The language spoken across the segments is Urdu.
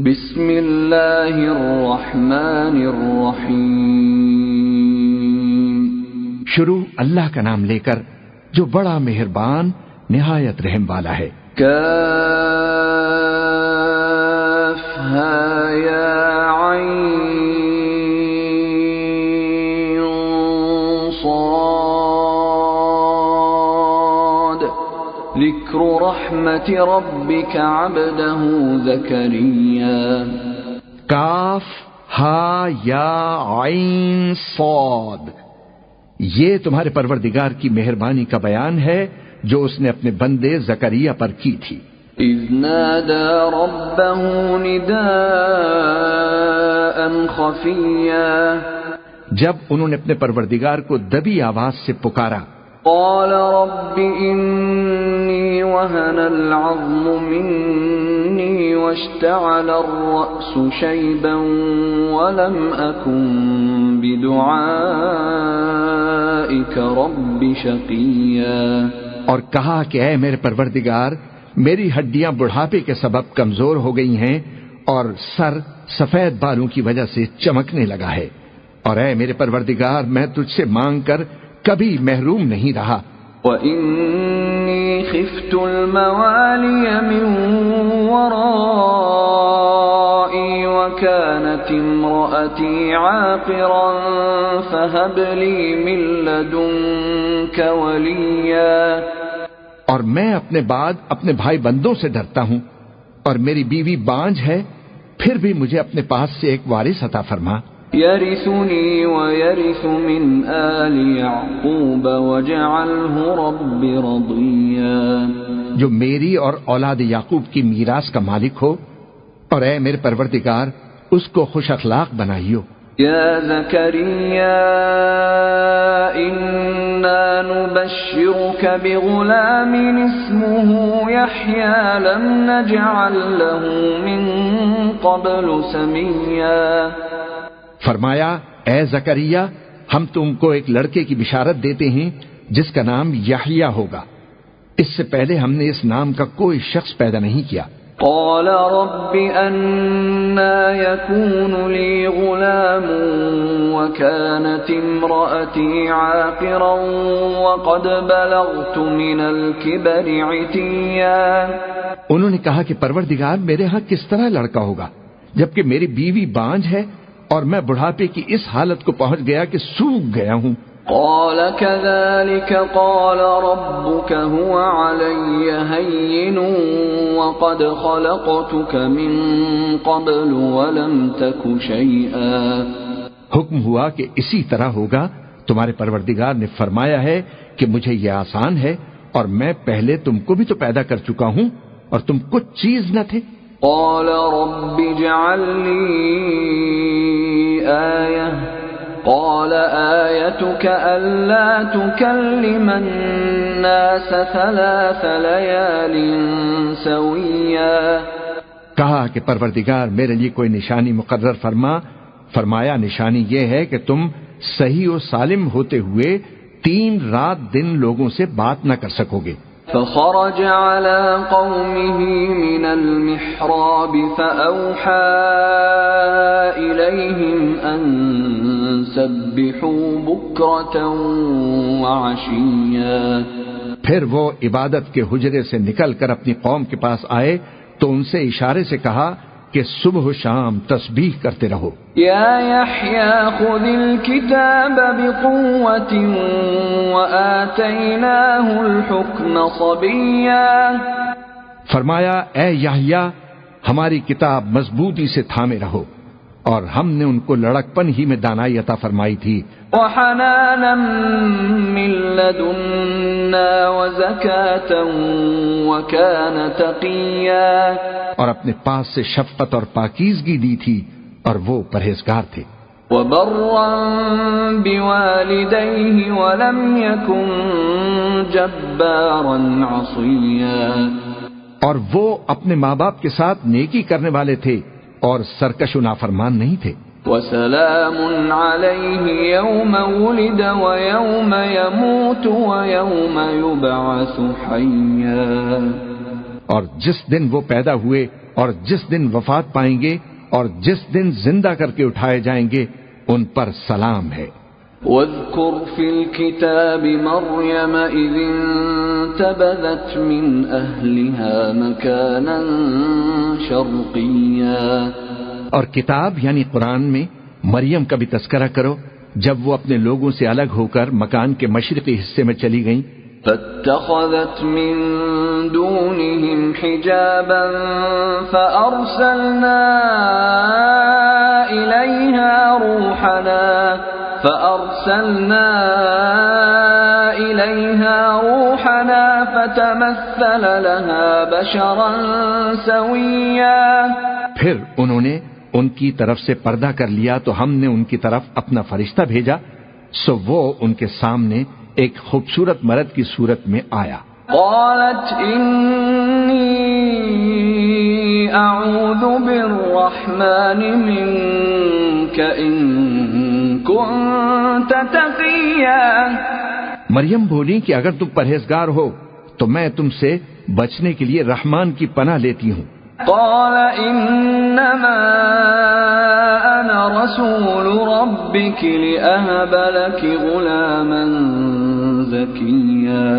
بسم اللہ الرحمن الرحیم، شروع اللہ کا نام لے کر جو بڑا مہربان نہایت رحم والا ہے۔ کاف ہا یا عین صاد، ذکر رحمت ربک عبدہ زکریا۔ کاف ہا یا عین صاد، یہ تمہارے پروردگار کی مہربانی کا بیان ہے جو اس نے اپنے بندے زکریا پر کی تھی۔ اذ نادى ربه نداء خفيا، جب انہوں نے اپنے پروردگار کو دبی آواز سے پکارا۔ قال رب إني وهن العظم مني واشتعل الرأس شيبا ولم أكن بدعائك رب شقيا۔ اور کہا کہ اے میرے پروردگار، میری ہڈیاں بڑھاپے کے سبب کمزور ہو گئی ہیں اور سر سفید بالوں کی وجہ سے چمکنے لگا ہے، اور اے میرے پروردگار میں تجھ سے مانگ کر کبھی محروم نہیں رہا۔ وَإِنِّي خِفْتُ الْمَوَالِيَ مِنْ وَرَائِي وَكَانَتِ امْرَأَتِي عَاقِرًا فَهَبْ لِي مِن لَّدُنكَ وَلِيًّا۔ اور میں اپنے بعد اپنے بھائی بندوں سے ڈرتا ہوں، اور میری بیوی بانجھ ہے، پھر بھی مجھے اپنے پاس سے ایک وارث عطا فرما۔ يَرِثُنِي وَيَرِثُ مِنْ آلِ يَعْقُوبَ وَاجْعَلْهُ رَبِّ رَضِيًّا۔ جو میری اور اولاد یعقوب کی میراث کا مالک ہو، اور اے میرے پروردگار اس کو خوش اخلاق بنائیو۔ يا زكريا إنا نبشرك بغلام اسمه يحيى لم نجعل له من قبل سميا۔ فرمایا اے زکریا، ہم تم کو ایک لڑکے کی بشارت دیتے ہیں جس کا نام یحییٰ ہوگا، اس سے پہلے ہم نے اس نام کا کوئی شخص پیدا نہیں کیا۔ قال رب أنا يكون لي غلام وكانت امرأتي عاقرا وقد بلغت من الكبر عتيا۔ انہوں نے کہا کہ پروردگار میرے ہاں کس طرح لڑکا ہوگا جبکہ میری بیوی بانجھ ہے اور میں بڑھاپے کی اس حالت کو پہنچ گیا کہ سوکھ گیا ہوں۔ قال كذلك قال ربك هو علي هين وقد خلقتك من قبل ولم تك شيئا۔ حکم ہوا کہ اسی طرح ہوگا، تمہارے پروردگار نے فرمایا ہے کہ مجھے یہ آسان ہے، اور میں پہلے تم کو بھی تو پیدا کر چکا ہوں اور تم کچھ چیز نہ تھے۔ قال رب اجعل لي آية قال آيتك ألا تكلم الناس 3 ليال سويا۔ کہا کہ پروردگار میرے لیے کوئی نشانی مقرر فرما۔ فرمایا نشانی یہ ہے کہ تم صحیح و سالم ہوتے ہوئے 3 رات دن لوگوں سے بات نہ کر سکو گے۔ فخرج على قومه من المحراب فأوحى إليهم أن سبحوا بكرة وعشيا۔ پھر وہ عبادت کے حجرے سے نکل کر اپنی قوم کے پاس آئے تو ان سے اشارے سے کہا کہ صبح و شام تسبیح کرتے رہو۔ یا یحییٰ خذ الکتاب بقوة وآتیناہ الحکم صبیا۔ فرمایا اے یحییٰ، ہماری کتاب مضبوطی سے تھامے رہو، اور ہم نے ان کو لڑکپن ہی میں دانائی عطا فرمائی تھی۔ وحنانا من لدنا وزکاة وکان تقیا۔ اور اپنے پاس سے شفقت اور پاکیزگی دی تھی، اور وہ پرہیزگار تھے۔ وبرا بوالدیہ ولم یکن جبارا عصیا۔ اور وہ اپنے ماں باپ کے ساتھ نیکی کرنے والے تھے اور سرکش و نافرمان نہیں تھے۔ وسلام علیہ یوم ولد ویوم یموت ویوم یبعث حیا۔ اور جس دن وہ پیدا ہوئے اور جس دن وفات پائیں گے اور جس دن زندہ کر کے اٹھائے جائیں گے ان پر سلام ہے۔ واذكر في الكتاب مريم إذ انتبذت من أهلها مكانا شرقيا، اور کتاب یعنی قرآن میں مریم کا بھی تذکرہ کرو جب وہ اپنے لوگوں سے الگ ہو کر مکان کے مشرقی حصے میں چلی گئیں۔ فاتخذت من دونهم حجابا فأرسلنا إليها روحنا فتمثل لها بشرا سويا، پھر انہوں نے ان کی طرف سے پردہ کر لیا تو ہم نے ان کی طرف اپنا فرشتہ بھیجا، سو وہ ان کے سامنے ایک خوبصورت مرد کی صورت میں آیا۔ قالت انی اعوذ بالرحمن منک ان کنت تقیا، مریم بولی کہ اگر تم پرہیزگار ہو تو میں تم سے بچنے کے لیے رحمان کی پناہ لیتی ہوں۔ قال انما انا رسول ربك لأهب لك غلاما زكيا،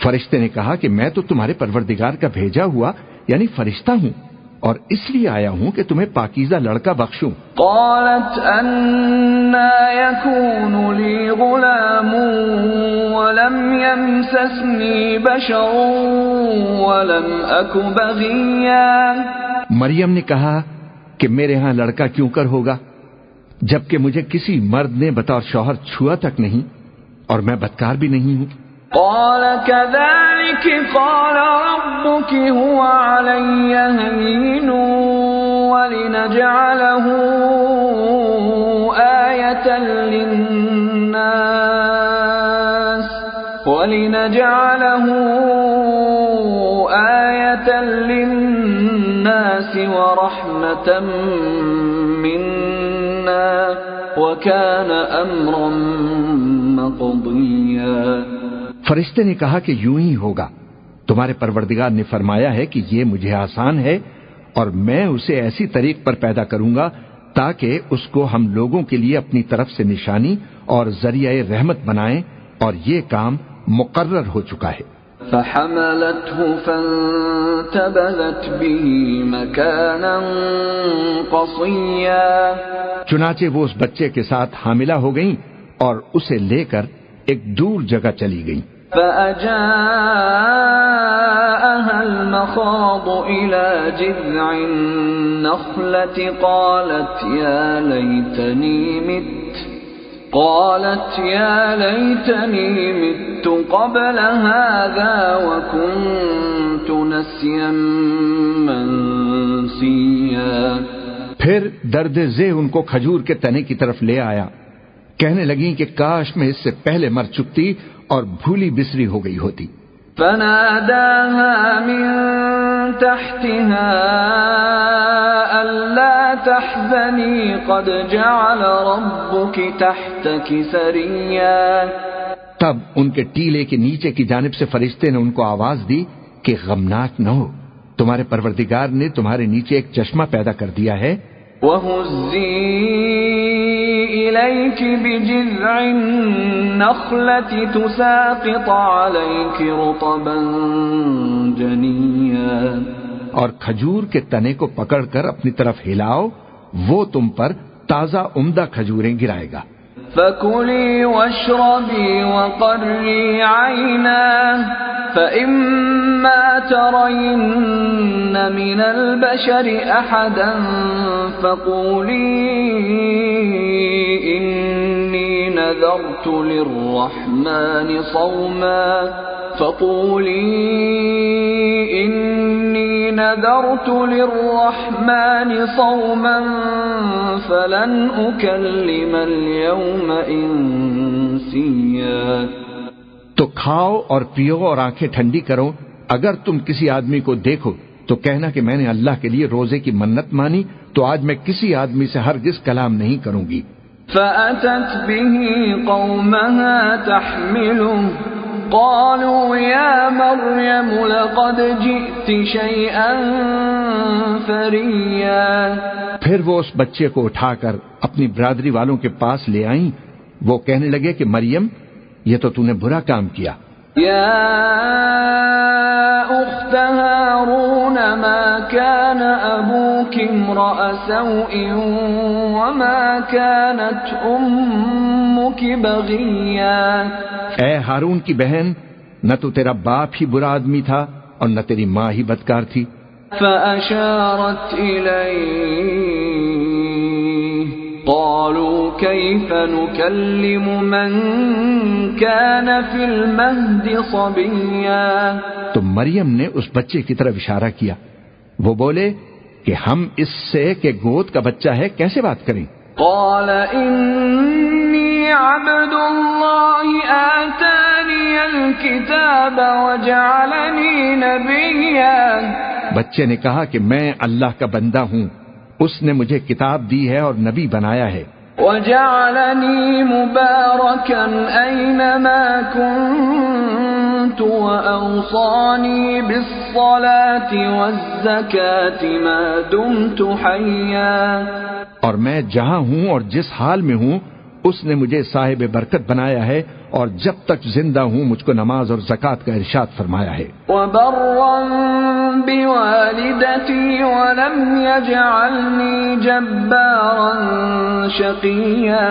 فرشتے نے کہا کہ میں تو تمہارے پروردگار کا بھیجا ہوا یعنی فرشتہ ہوں اور اس لیے آیا ہوں کہ تمہیں پاکیزہ لڑکا بخشوں۔ قالت انا يكون لي غلام ولم يمسسني بشر ولم أك بغيا، مریم نے کہا کہ میرے ہاں لڑکا کیوں کر ہوگا جبکہ مجھے کسی مرد نے بطور شوہر چھوا تک نہیں اور میں بدکار بھی نہیں ہوں۔ قال كذلك قال ربك هو علي هين ولنجعله آية للناس ورحمة منا وكان أمرا مقضيا، فرشتے نے کہا کہ یوں ہی ہوگا، تمہارے پروردگار نے فرمایا ہے کہ یہ مجھے آسان ہے اور میں اسے ایسی طریق پر پیدا کروں گا تاکہ اس کو ہم لوگوں کے لیے اپنی طرف سے نشانی اور ذریعہ رحمت بنائیں، اور یہ کام مقرر ہو چکا ہے۔ فحملته فانتبذت به مكانا قصيا، چنانچہ وہ اس بچے کے ساتھ حاملہ ہو گئیں اور اسے لے کر ایک دور جگہ چلی گئیں۔ فأجاءها المخاض إلى جذع النخلة قالت يا ليتني مت قبل هذا وكنت نسيا منسيا، پھر درد ذہ ان کو کھجور کے تنے کی طرف لے آیا، کہنے لگیں کہ کاش میں اس سے پہلے مر چکتی اور بھولی بسری ہو گئی ہوتی۔ فناداها من تحتها ألا تحزني قد جعل ربك تحتك سريا، تب ان کے ٹیلے کے نیچے کی جانب سے فرشتے نے ان کو آواز دی کہ غمناک نہ ہو، تمہارے پروردگار نے تمہارے نیچے ایک چشمہ پیدا کر دیا ہے۔ وَهُزِّي إِلَيْكِ بِجِذْعِ النَّخْلَةِ تُسَاقِطْ عَلَيْكِ رُطَبًا جَنِيًّا، اور کھجور کے تنے کو پکڑ کر اپنی طرف ہلاؤ، وہ تم پر تازہ عمدہ کھجوریں گرائے گا۔ فَكُلِي وَاشْرَبِي وَقَرِّي عَيْنًا فَإِمَّا تَرَيِنَّ مِنَ الْبَشَرِ أَحَدًا فَقُولِي إِنِّي نَذَرْتُ لِلرَّحْمَنِ صَوْمًا فَلَنْ أُكَلِّمَ الْيَوْمَ إِنسِيًّا، تو کھاؤ اور پیو اور آنکھیں ٹھنڈی کرو، اگر تم کسی آدمی کو دیکھو تو کہنا کہ میں نے اللہ کے لیے روزے کی منت مانی تو آج میں کسی آدمی سے ہرگز کلام نہیں کروں گی۔ فَأَتَتْ بِهِ قَوْمَهَا تَحْمِلُهُ قالوا يا مريم لقد جئت شيئا فريا. پھر وہ اس بچے کو اٹھا کر اپنی برادری والوں کے پاس لے آئیں. وہ کہنے لگے کہ مریم یہ تو نے برا کام کیا. يا أخت هارون ما كان أبوك امرأ سوء وما كانت أمك بغيا. اے ہارون کی بہن، نہ تو تیرا باپ ہی برا آدمی تھا اور نہ تیری ماں ہی بدکار تھی. فأشارت إليه قالوا كيف نكلم من كان في المهد صبيا. تو مریم نے اس بچے کی طرف اشارہ کیا. وہ بولے کہ ہم اس سے کہ گود کا بچہ ہے کیسے بات کریں. قال إني عبد الله آتاني الكتاب وجعلني نبيا. بچے نے کہا کہ میں اللہ کا بندہ ہوں، اس نے مجھے کتاب دی ہے اور نبی بنایا ہے. وجعلني مباركا أينما كنت وأوصاني بالصلاة والزكاة ما دمت حيا. اور میں جہاں ہوں اور جس حال میں ہوں اس نے مجھے صاحب برکت بنایا ہے اور جب تک زندہ ہوں مجھ کو نماز اور زکوٰۃ کا ارشاد فرمایا ہے. وبرا بوالدتي ولم يجعلني جبارا شقيا.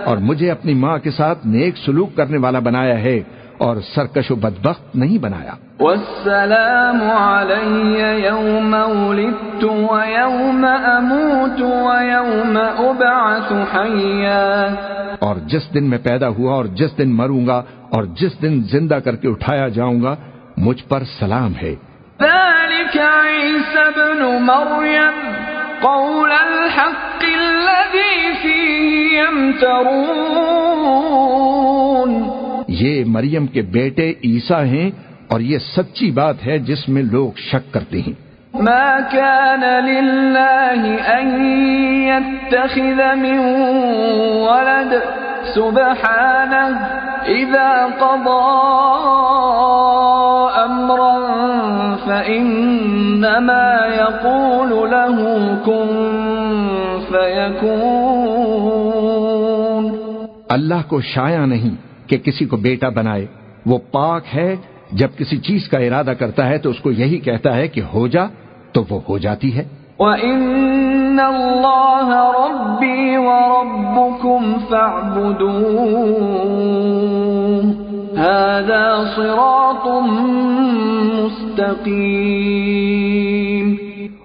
اور مجھے اپنی ماں کے ساتھ نیک سلوک کرنے والا بنایا ہے اور سرکش و بدبخت نہیں بنایا. والسلام علي يوم ولدت ويوم أموت ويوم أبعث حيا. اور جس دن میں پیدا ہوا اور جس دن مروں گا اور جس دن زندہ کر کے اٹھایا جاؤں گا مجھ پر سلام ہے. ذلك عيسى ابن مريم قول الحق الذي فيه يمترون. یہ مریم کے بیٹے عیسیٰ ہیں اور یہ سچی بات ہے جس میں لوگ شک کرتے ہیں. ما كان لله أن يتخذ من ولد سبحانه إذا قضى أمرا فإنما يقول له كن فيكون. اللہ کو شایع نہیں کہ کسی کو بیٹا بنائے. وہ پاک ہے، جب کسی چیز کا ارادہ کرتا ہے تو اس کو یہی کہتا ہے کہ ہو جا تو وہ ہو جاتی ہے. وَإِنَّ اللَّهَ رَبِّي وَرَبُّكُمْ فَاعْبُدُوهُ هَذَا صِرَاطٌ مُسْتَقِيمٌ.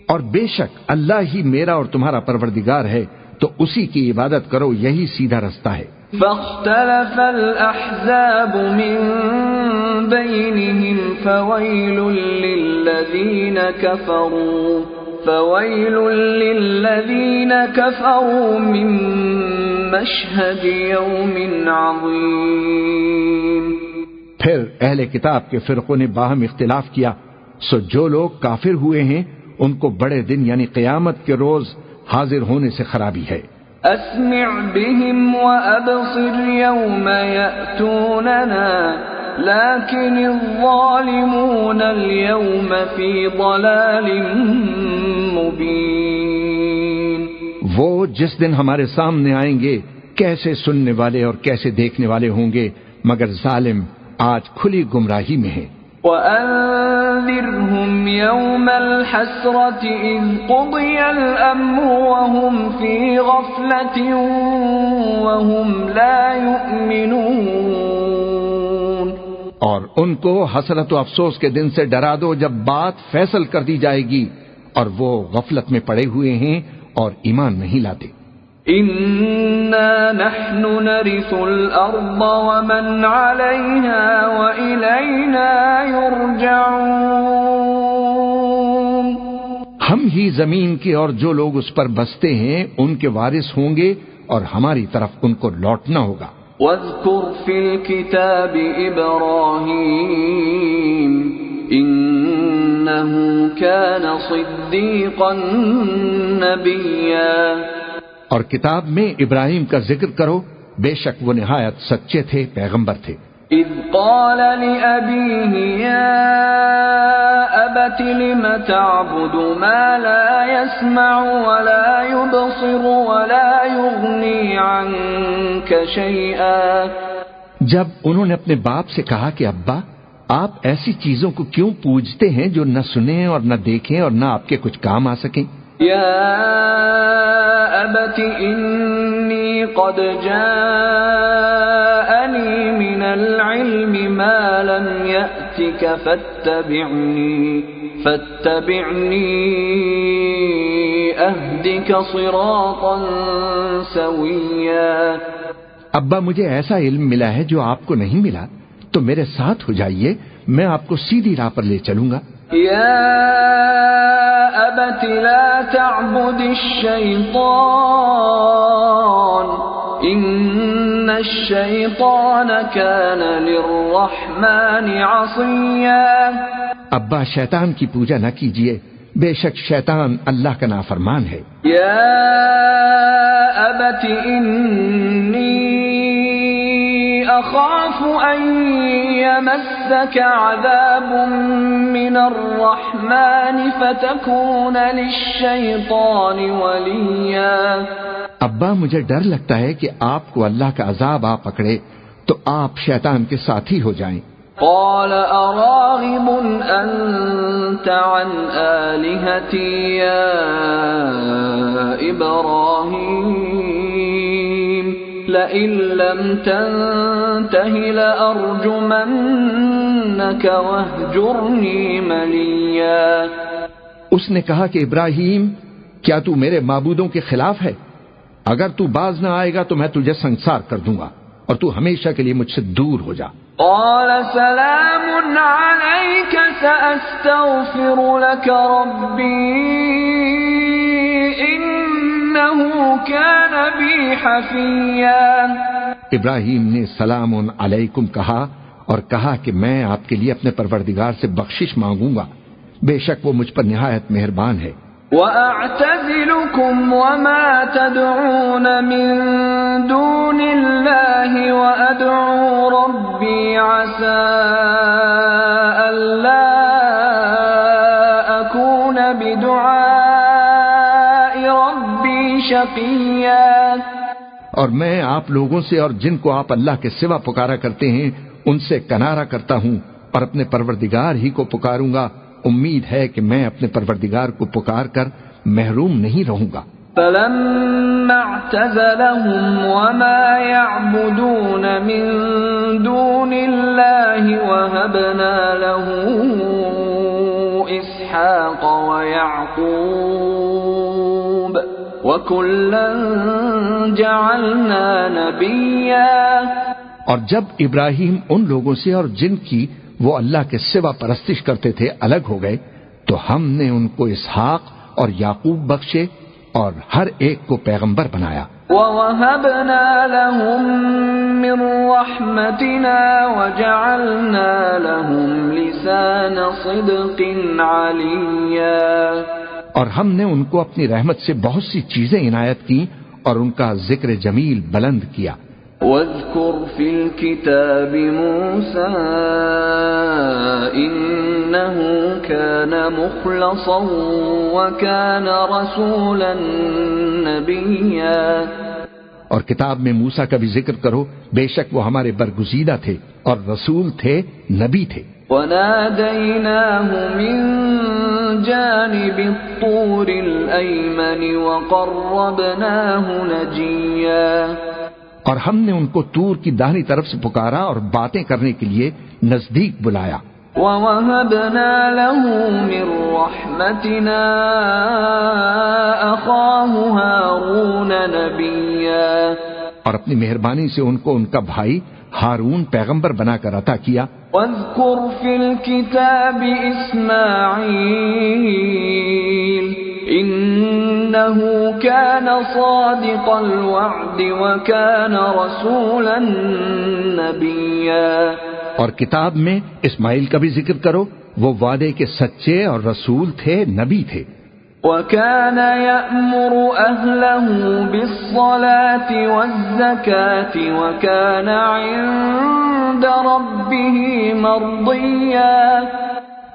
اور بے شک اللہ ہی میرا اور تمہارا پروردگار ہے تو اسی کی عبادت کرو، یہی سیدھا رستہ ہے. فاختلف الأحزاب من بينهم فويل للذين كفروا من مشهد يوم عظيم. پھر اہل کتاب کے فرقوں نے باہم اختلاف کیا، سو جو لوگ کافر ہوئے ہیں ان کو بڑے دن یعنی قیامت کے روز حاضر ہونے سے خرابی ہے. اسمع بهم وابصر يوم يأتوننا لكن الظالمون اليوم في ضلال مبين. وہ جس دن ہمارے سامنے آئیں گے کیسے سننے والے اور کیسے دیکھنے والے ہوں گے، مگر ظالم آج کھلی گمراہی میں ہیں. وَأَنذِرْهُمْ يَوْمَ الْحَسْرَةِ إِذْ قُضِيَ الْأَمْرُ وَهُمْ فِي غَفْلَةٍ وَهُمْ لَا يُؤْمِنُونَ. اور ان کو حسرت و افسوس کے دن سے ڈرا دو جب بات فیصل کر دی جائے گی اور وہ غفلت میں پڑے ہوئے ہیں اور ایمان نہیں لاتے. إِنَّا نَحْنُ نَرِثُ الْأَرْضَ وَمَنْ عَلَيْهَا وَإِلَيْنَا يُرْجَعُونَ. ہم ہی زمین کے اور جو لوگ اس پر بستے ہیں ان کے وارث ہوں گے اور ہماری طرف ان کو لوٹنا ہوگا. وَاذْكُرْ فِي الْكِتَابِ إِبْرَاهِيمَ إِنَّهُ كَانَ صِدِّيقًا نَبِيًّا. اور کتاب میں ابراہیم کا ذکر کرو، بے شک وہ نہایت سچے تھے، پیغمبر تھے. إذ قال لأبيه يا أبت لم تعبد ما لا يسمع ولا يبصر ولا يغني عنك شيئا. جب انہوں نے اپنے باپ سے کہا کہ ابا آپ ایسی چیزوں کو کیوں پوجتے ہیں جو نہ سنیں اور نہ دیکھیں اور نہ آپ کے کچھ کام آ سکیں؟ یا ابت انی قد جاءنی من العلم ما لم یأتک فاتبعنی اہدک صراطا سویا. ابا مجھے ایسا علم ملا ہے جو آپ کو نہیں ملا، تو میرے ساتھ ہو جائیے، میں آپ کو سیدھی راہ پر لے چلوں گا. یا ابت لا تعبد الشیطان ان الشیطان کان للرحمن عصیا. ابا شیطان کی پوجا نہ کیجیے، بے شک شیطان اللہ کا نافرمان ہے. یا ابت انی اخاف ان یمسک عذاب من الرحمن فتکون للشیطان ولیا. ابا مجھے ڈر لگتا ہے کہ آپ کو اللہ کا عذاب آ پکڑے تو آپ شیطان کے ساتھی ہو جائیں. قال اراغب انت عن آلهتی یا ابراہیم لئن لم تنته لأرجمنك واہجرنی ملیا. اس نے کہا کہ ابراہیم کیا تو میرے معبودوں کے خلاف ہے؟ اگر تو باز نہ آئے گا تو میں تجھے سنسار کر دوں گا اور تو ہمیشہ کے لیے مجھ سے دور ہو جا. قال سلام عليك سأستغفر لك ربي إنه كان بي حفيا. ابراہیم نے سلام علیکم کہا اور کہا کہ میں آپ کے لیے اپنے پروردگار سے بخشش مانگوں گا، بے شک وہ مجھ پر نہایت مہربان ہے. وَأَعْتَزِلُكُمْ وَمَا تَدْعُونَ مِن دُونِ اللَّهِ وَأَدْعُو رَبِّي عَسَىٰ أَلَّا أَكُونَ بِدُعَاءِ رَبِّي شَقِيًّا. اور میں آپ لوگوں سے اور جن کو آپ اللہ کے سوا پکارا کرتے ہیں ان سے کنارہ کرتا ہوں اور اپنے پروردگار ہی کو پکاروں گا. امید ہے کہ میں اپنے پروردگار کو پکار کر محروم نہیں رہوں گا. فَلَمَّا اعْتَزَلَهُمْ وَمَا يَعْبُدُونَ مِن دُونِ اللَّهِ وَهَبْنَا لَهُ إِسْحَاقَ وَيَعْقُوبَ وَكُلًّا جَعَلْنَا نَبِيًّا. اور جب ابراہیم ان لوگوں سے اور جن کی وہ اللہ کے سوا پرستش کرتے تھے الگ ہو گئے تو ہم نے ان کو اسحاق اور یعقوب بخشے اور ہر ایک کو پیغمبر بنایا. وَوَهَبْنَا لَهُم مِّن رَّحْمَتِنَا وَجَعَلْنَا لَهُمْ لِسَانَ صِدْقٍ عَلِيًّا. اور ہم نے ان کو اپنی رحمت سے بہت سی چیزیں عنایت کی اور ان کا ذکر جمیل بلند کیا. واذكر في الكتاب موسى إنه كان مخلصا وكان رسولا نبيا. اور کتاب میں موسیٰ کا بھی ذکر کرو، بے شک وہ ہمارے برگزیدہ تھے اور رسول تھے، نبی تھے. وناديناه من جانب الطور الأيمن وقربناه نجيا. اور ہم نے ان کو طور کی داہنی طرف سے پکارا اور باتیں کرنے کے لیے نزدیک بلایا. وَوَهَبْنَا لَهُ مِن رَّحْمَتِنَا أَخَاهُ هَارُونَ نَبِيًّا. اور اپنی مہربانی سے ان کو ان کا بھائی ہارون پیغمبر بنا کر عطا کیا. وَاذْكُرْ فِي الْكِتَابِ إِسْمَاعِيلَ إِنَّهُ كَانَ صَادِقَ الْوَعْدِ وَكَانَ رَسُولًا نَبِيًّا. اور کتاب میں اسماعیل کا بھی ذکر کرو، وہ وعدے کے سچے اور رسول تھے، نبی تھے. وَكَانَ يَأْمُرُ أَهْلَهُ بِالصَّلَاةِ وَالزَّكَاةِ وَكَانَ عِندَ رَبِّهِ مَرْضِيًّا،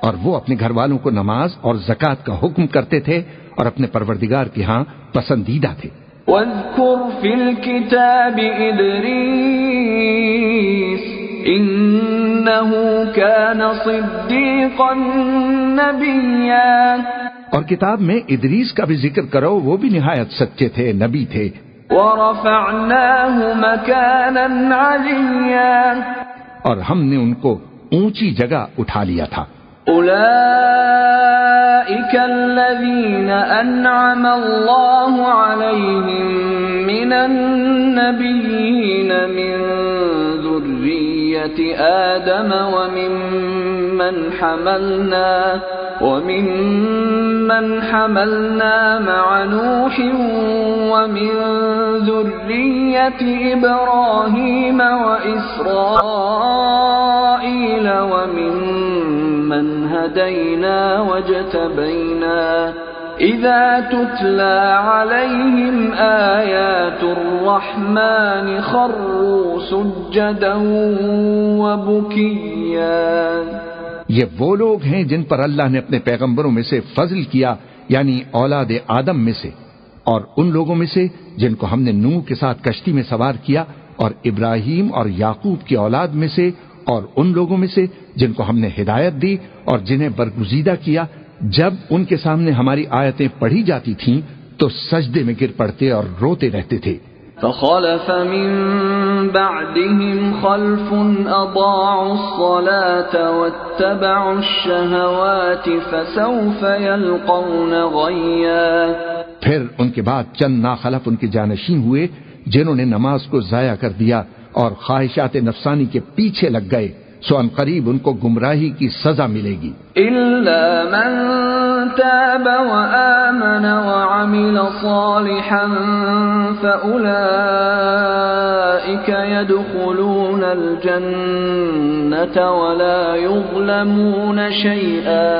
اور وہ اپنے گھر والوں کو نماز اور زکوٰۃ کا حکم کرتے تھے اور اپنے پروردگار کے ہاں پسندیدہ تھے۔ وَاذْكُرْ فِي الْكِتَابِ إِدْرِيسَ إِنَّهُ كَانَ صِدِّيقًا نَبِيًّا، اور کتاب میں ادریس کا بھی ذکر کرو، وہ بھی نہایت سچے تھے، نبی تھے۔ وَرَفَعْنَاهُ مَكَانًا عَلِيًّا، اور ہم نے ان کو اونچی جگہ اٹھا لیا تھا۔ أُولَئِكَ الَّذِينَ أَنْعَمَ اللَّهُ عَلَيْهِمْ مِنَ النَّبِيِّينَ مِنْ ذُرِّيَّةِ آدَمَ وَمِمَّنْ حَمَلْنَا مَعَ نُوحٍ وَمِنْ ذُرِّيَّةِ إِبْرَاهِيمَ وَإِسْرَائِيلَ وَمِمَّنْ هَدَيْنَا وَاجْتَبَيْنَا إِذَا تُتْلَى عَلَيْهِمْ آيَاتُ الرَّحْمَنِ خَرُّوا سُجَّدًا وَبُكِيًّا۔ یہ وہ لوگ ہیں جن پر اللہ نے اپنے پیغمبروں میں سے فضل کیا، یعنی اولاد آدم میں سے، اور ان لوگوں میں سے جن کو ہم نے نوح کے ساتھ کشتی میں سوار کیا، اور ابراہیم اور یعقوب کی اولاد میں سے، اور ان لوگوں میں سے جن کو ہم نے ہدایت دی اور جنہیں برگزیدہ کیا، جب ان کے سامنے ہماری آیتیں پڑھی جاتی تھیں تو سجدے میں گر پڑتے اور روتے رہتے تھے۔ فَخَلَفَ مِن بَعْدِهِمْ خَلْفٌ أَضَاعُوا الصَّلَاةَ وَاتَّبَعُوا الشَّهَوَاتِ فَسَوْفَ يَلْقَوْنَ غَيًّا۔ پھر ان کے بعد چند ناخلف ان کے جانشین ہوئے جنہوں نے نماز کو ضائع کر دیا اور خواہشات نفسانی کے پیچھے لگ گئے، سو ان قریب ان کو گمراہی کی سزا ملے گی۔ إِلَّا مَن تَابَ وَآمَنَ وَعَمِلَ صَالِحًا فَأُولَئِكَ يَدْخُلُونَ الْجَنَّةَ وَلَا يُظْلَمُونَ شَيْئًا۔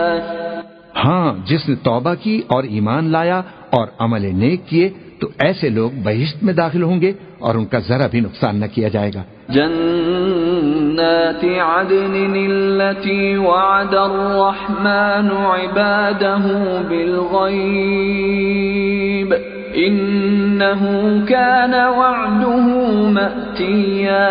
ہاں، جس نے توبہ کی اور ایمان لایا اور عمل نیک کیے تو ایسے لوگ بہشت میں داخل ہوں گے اور ان کا ذرا بھی نقصان نہ کیا جائے گا۔ جنات عدن التي وعد الرحمن عباده بالغيب إنه كان وعده مأتيا،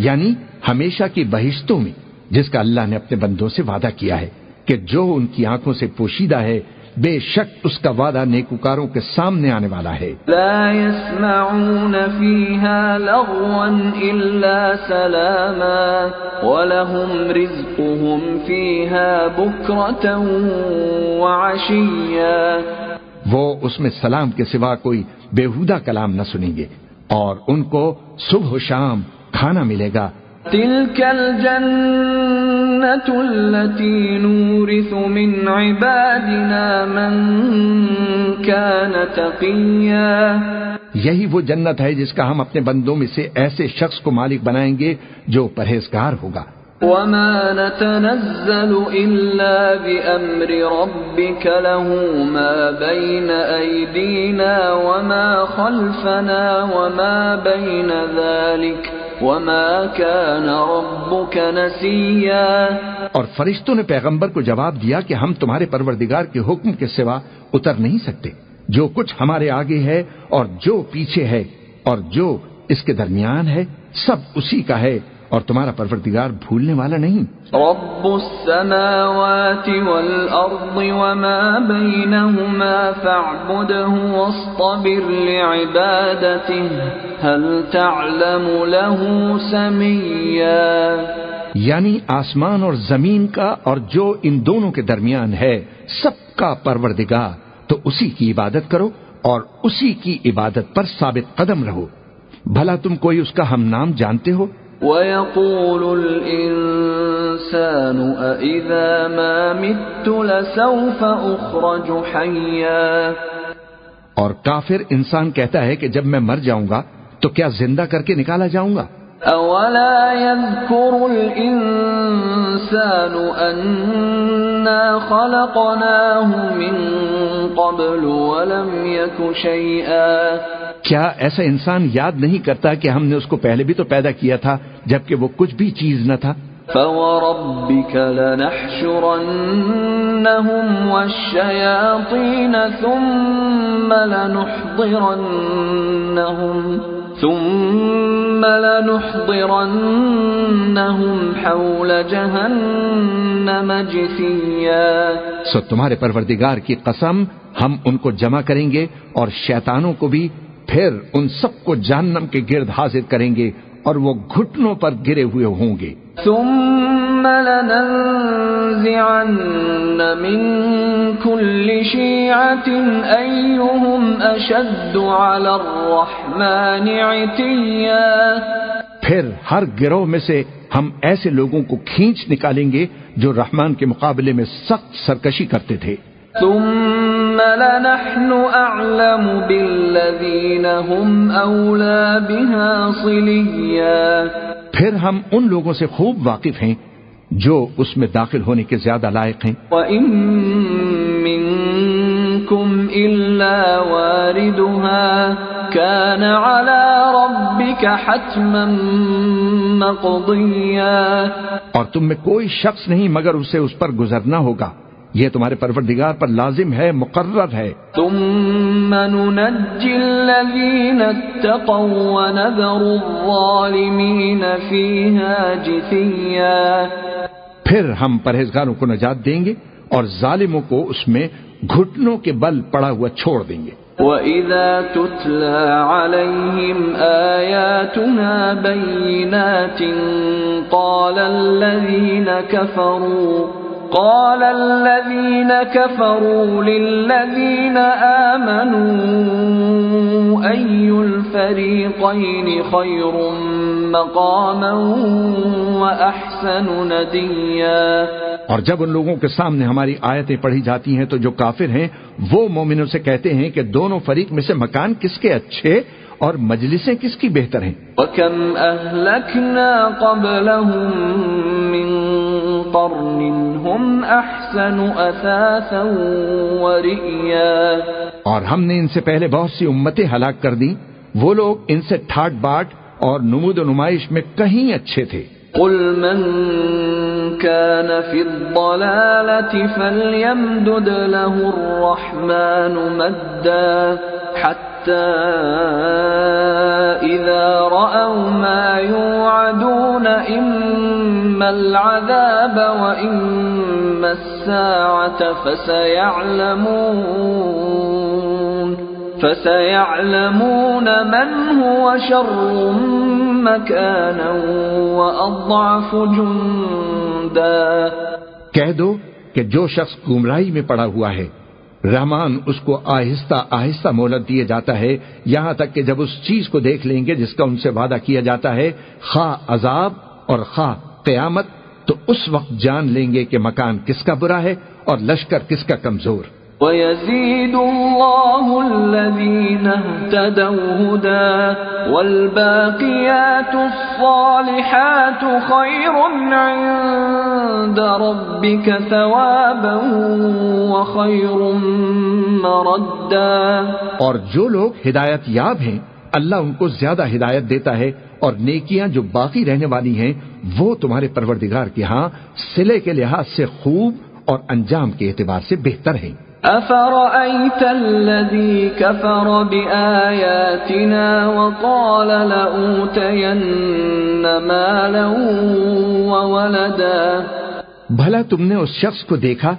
یعنی ہمیشہ کی بہشتوں میں جس کا اللہ نے اپنے بندوں سے وعدہ کیا ہے کہ جو ان کی آنکھوں سے پوشیدہ ہے، بے شک اس کا وعدہ نیکوکاروں کے سامنے آنے والا ہے۔ لا يسمعون فيها لغوا إلا سلاما ولهم رزقهم فيها بكرة وعشيا، وہ اس میں سلام کے سوا کوئی بیہودہ کلام نہ سنیں گے اور ان کو صبح و شام کھانا ملے گا۔ تلك الجنة التي نورث من عبادنا من كان تقيا، یہی وہ جنت ہے جس کا ہم اپنے بندوں میں سے ایسے شخص کو مالک بنائیں گے جو پرہیزگار ہوگا۔ وما نتنزل إلا بأمر ربك له ما بين أيدينا وما خلفنا وما بين ذلك وما كان ربك نسيا۔ اور فرشتوں نے پیغمبر کو جواب دیا کہ ہم تمہارے پروردگار کے حکم کے سوا اتر نہیں سکتے، جو کچھ ہمارے آگے ہے اور جو پیچھے ہے اور جو اس کے درمیان ہے سب اسی کا ہے، اور تمہارا پروردگار بھولنے والا نہیں۔ رب السماوات والأرض وما بينهما فاعبده واصطبر لعبادته هل تعلم له سميا، یعنی آسمان اور زمین کا اور جو ان دونوں کے درمیان ہے سب کا پروردگار، تو اسی کی عبادت کرو اور اسی کی عبادت پر ثابت قدم رہو، بھلا تم کوئی اس کا ہم نام جانتے ہو؟ وَيَقُولُ الْإِنسَانُ أَإِذَا مَا مِتُّ لَسَوْفَ أُخْرَجُ حَيًّا، اور کافر انسان کہتا ہے کہ جب میں مر جاؤں گا تو کیا زندہ کر کے نکالا جاؤں گا؟ أَوَلَا يَذْكُرُ الْإِنسَانُ أَنَّا إِنَّا خَلَقْنَاهُ مِن قَبْلُ وَلَمْ يَكُ شَيْئًا کیا ایسا انسان یاد نہیں کرتا کہ ہم نے اس کو پہلے بھی تو پیدا کیا تھا جبکہ وہ کچھ بھی چیز نہ تھا؟ فَوَرَبِّكَ لَنَحْشُرَنَّهُمْ وَالشَّيَاطِينَ ثُمَّ لَنُحْضِرَنَّهُمْ حَوْلَ جَهَنَّمَ جِثِيًّا سو تمہارے پروردگار کی قسم ہم ان کو جمع کریں گے اور شیطانوں کو بھی، پھر ان سب کو جہنم کے گرد حاضر کریں گے اور وہ گھٹنوں پر گرے ہوئے ہوں گے۔ ثم لننزعن من كل شيعة أيهم أشد على الرحمن عتيا پھر ہر گروہ میں سے ہم ایسے لوگوں کو کھینچ نکالیں گے جو رحمان کے مقابلے میں سخت سرکشی کرتے تھے۔ ثم لنحن أعلم بالذين هم أولى بها صليا پھر ہم ان لوگوں سے خوب واقف ہیں جو اس میں داخل ہونے کے زیادہ لائق ہیں۔ وَإِن مِّنكُمْ إِلَّا وَارِدُهَا كَانَ عَلَى رَبِّكَ حَتْمًا مَّقْضِيًّا اور تم میں کوئی شخص نہیں مگر اسے اس پر گزرنا ہوگا، یہ تمہارے پروردگار پر لازم ہے، مقرر ہے۔ ثم ننجي الذين اتقوا ونذر الظالمين فيها جثيا پھر ہم پرہیزگاروں کو نجات دیں گے اور ظالموں کو اس میں گھٹنوں کے بل پڑا ہوا چھوڑ دیں گے۔ وَإِذَا تُتْلَى عَلَيْهِمْ آيَاتُنَا بَيِّنَاتٍ قال الذين كفروا للذين آمنوا أي الفريقين خير مقاما وأحسن نديا اور جب ان لوگوں کے سامنے ہماری آیتیں پڑھی جاتی ہیں تو جو کافر ہیں وہ مومنوں سے کہتے ہیں کہ دونوں فریق میں سے مکان کس کے اچھے اور مجلسیں کس کی بہتر ہیں۔ وَكَمْ أَهْلَكْنَا قَبْلَهُمْ مِنْ قَرْنٍ هُمْ أَحْسَنُ أَثَاثًا وَرِئْيًا اور ہم نے ان سے پہلے بہت سی امتیں ہلاک کر دیں، وہ لوگ ان سے ٹھاٹ باٹ اور نمود و نمائش میں کہیں اچھے تھے۔ قُلْ مَنْ كَانَ فِي الضَّلَالَةِ فَلْيَمْدُدْ لَهُ الرَّحْمَنُ مَدًّا حَتَّى إِذَا رَأَوْا مَا يُوعَدُونَ إِمَّا الْعَذَابَ وَإِمَّا السَّاعَةَ فَسَيَعْلَمُونَ مَنْ هُوَ شَرٌّ مَكَانًا وَأَضْعَفُ جُنْدًا کہہ دو کہ جو شخص گمراہی میں پڑا ہوا ہے رحمان اس کو آہستہ آہستہ مہلت دیے جاتا ہے، یہاں تک کہ جب اس چیز کو دیکھ لیں گے جس کا ان سے وعدہ کیا جاتا ہے، خواہ عذاب اور خواہ قیامت، تو اس وقت جان لیں گے کہ مکان کس کا برا ہے اور لشکر کس کا کمزور۔ وَيَزِيدُ اللَّهُ الَّذِينَ اهْتَدَوْا هُدًى وَالْبَاقِيَاتُ الصَّالِحَاتُ خَيْرٌ عِندَ رَبِّكَ ثَوَابًا وَخَيْرٌ مَّرَدًّا اور جو لوگ ہدایت یاب ہیں اللہ ان کو زیادہ ہدایت دیتا ہے، اور نیکیاں جو باقی رہنے والی ہیں وہ تمہارے پروردگار کے ہاں صلے کے لحاظ سے خوب اور انجام کے اعتبار سے بہتر ہیں۔ أَفَرَأَيْتَ الَّذِي كَفَرَ بِآيَاتِنَا وَقَالَ لَأُوتَيَنَّ مَالًا وَوَلَدًا بھلا تم نے اس شخص کو دیکھا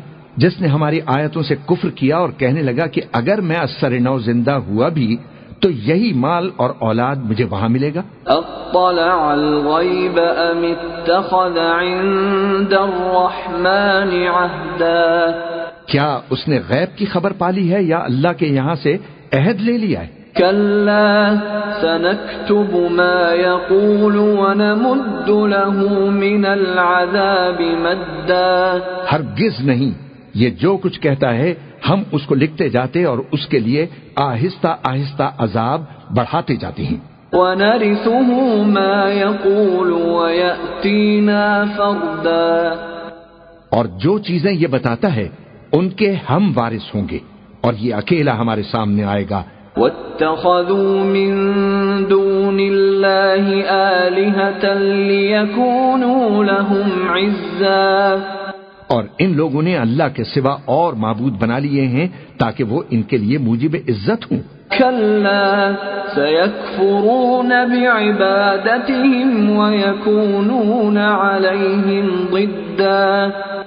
جس نے ہماری آیتوں سے کفر کیا اور کہنے لگا کہ اگر میں اثر نو زندہ ہوا بھی تو یہی مال اور اولاد مجھے وہاں ملے گا۔ اطلع الغیب ام اتخذ عند الرحمن عہدا کیا اس نے غیب کی خبر پالی ہے یا اللہ کے یہاں سے عہد لے لیا ہے؟ کلا سنکتب ما یقول ونمد له من العذاب مدا ہرگز نہیں، یہ جو کچھ کہتا ہے ہم اس کو لکھتے جاتے اور اس کے لیے آہستہ آہستہ عذاب بڑھاتے جاتے ہیں۔ وَنَرِثُهُ مَا يَقُولُ وَيَأْتِينَا فَرْدًا اور جو چیزیں یہ بتاتا ہے ان کے ہم وارث ہوں گے، اور یہ اکیلا ہمارے سامنے آئے گا۔ وَاتَّخَذُوا مِن دُونِ اللَّهِ آلِهَةً لِيَكُونُوا لَهُمْ عِزًّا، اور ان لوگوں نے اللہ کے سوا اور معبود بنا لیے ہیں تاکہ وہ ان کے لیے موجب عزت ہوں۔ كَلَّا سَيَكْفُرُونَ بِعِبَادَتِهِمْ وَيَكُونُونَ عَلَيْهِمْ ضِدًّا،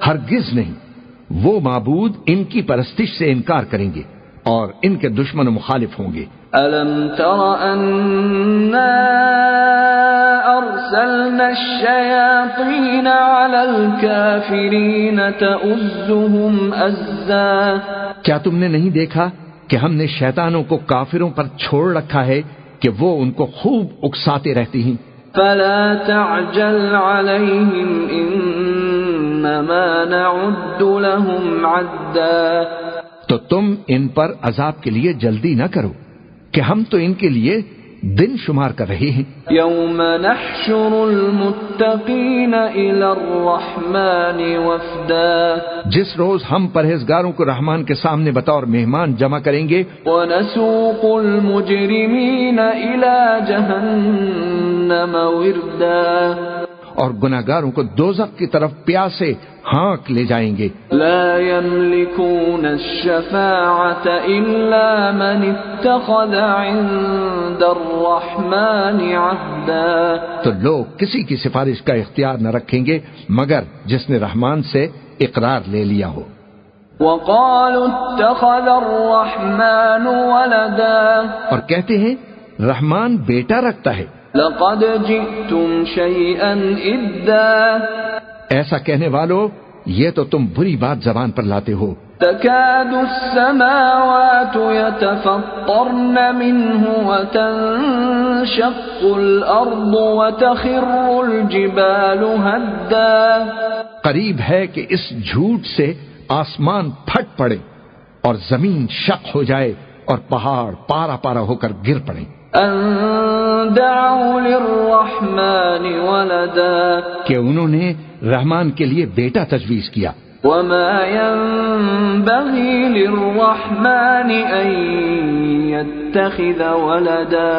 ہرگز نہیں، وہ معبود ان کی پرستش سے انکار کریں گے اور ان کے دشمن و مخالف ہوں گے۔ أَلَمْ تَرَ أَنَّا أَرْسَلْنَا الشَّيَاطِينَ عَلَى الْكَافِرِينَ تَؤُزُّهُمْ أَزًّا، کیا تم نے نہیں دیکھا کہ ہم نے شیطانوں کو کافروں پر چھوڑ رکھا ہے کہ وہ ان کو خوب اکساتے رہتی ہیں۔ فَلَا تَعْجَلْ عَلَيْهِمْ إِنَّمَا نَعُدُّ لَهُمْ عَدًّا، تو تم ان پر عذاب کے لیے جلدی نہ کرو کہ ہم تو ان کے لیے دن شمار کر رہے ہیں۔ يَوْمَ نَحْشُرُ الْمُتَّقِينَ إِلَى الرَّحْمَنِ وَفْدًا، جس روز ہم پرہیزگاروں کو رحمان کے سامنے بطور مہمان جمع کریں گے۔ وَنَسُوقُ الْمُجْرِمِينَ إِلَى جَهَنَّمَ وِرْدًا، اور گناہگاروں کو دوزخ کی طرف پیاسے ہانک لے جائیں گے۔ لا يملكون الشفاعة إلا من اتخذ عند الرحمن عهدا، تو لوگ کسی کی سفارش کا اختیار نہ رکھیں گے مگر جس نے رحمان سے اقرار لے لیا ہو۔ وقالوا اتخذ الرحمن ولدا، اور کہتے ہیں رحمان بیٹا رکھتا ہے۔ لقد جئتم شيئا إدا، ایسا کہنے والو یہ تو تم بری بات زبان پر لاتے ہو۔ تكاد السماوات يتفطرن منه وتنشق الأرض وتخر الجبال هدا، قریب ہے کہ اس جھوٹ سے آسمان پھٹ پڑے اور زمین شق ہو جائے اور پہاڑ پارا پارا ہو کر گر پڑے۔ ان دعوا للرحمن ولدا، کہ انہوں نے رحمان کے لیے بیٹا تجویز کیا۔ وما ينبغي للرحمن ان يتخذ ولدا،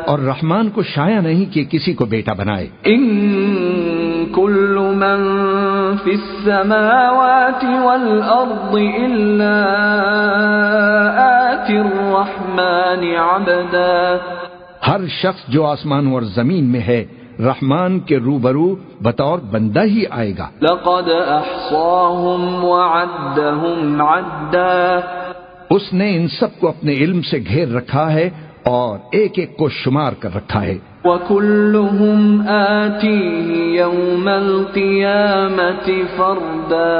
اور رحمان کو شایع نہیں کہ کسی کو بیٹا بنائے۔ ان كل من في السماوات والارض الا آتي الرحمن عبدا، ہر شخص جو آسمان اور زمین میں ہے رحمان کے روبرو بطور بندہ ہی آئے گا۔ لقد احصاهم وعدهم عدا، اس نے ان سب کو اپنے علم سے گھیر رکھا ہے اور ایک ایک کو شمار کر رکھا ہے۔ وكلهم آتيه يوم القيامة فردا،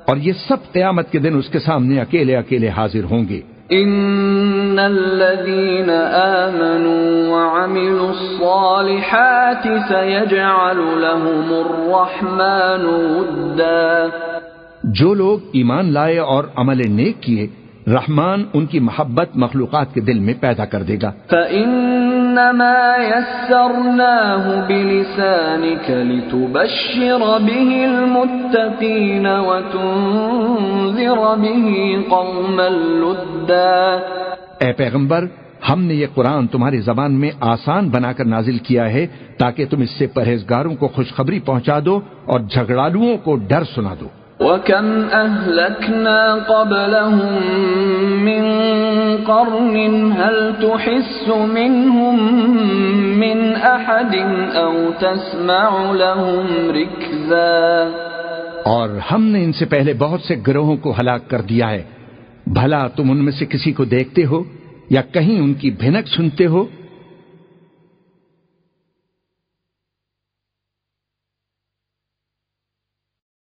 اور یہ سب قیامت کے دن اس کے سامنے اکیلے اکیلے حاضر ہوں گے۔ ان الذين آمنوا وعملوا الصالحات سيجعل لهم الرحمن ودا، جو لوگ ایمان لائے اور عمل نیک کیے رحمان ان کی محبت مخلوقات کے دل میں پیدا کر دے گا۔ فإنما يسرناه بلسانك لتبشر به المتقين وتنذر به قوما لدا، اے پیغمبر ہم نے یہ قرآن تمہاری زبان میں آسان بنا کر نازل کیا ہے تاکہ تم اس سے پرہیزگاروں کو خوشخبری پہنچا دو اور جھگڑالوؤں کو ڈر سنا دو۔ وَكَمْ أَهْلَكْنَا قَبْلَهُمْ مِنْ قَرْنٍ هَلْ تُحِسُّ مِنْهُمْ مِنْ أَحَدٍ أَوْ تَسْمَعُ لَهُمْ رِكْزًا، اور ہم نے ان سے پہلے بہت سے گروہوں کو ہلاک کر دیا ہے، بھلا تم ان میں سے کسی کو دیکھتے ہو یا کہیں ان کی بھنک سنتے ہو؟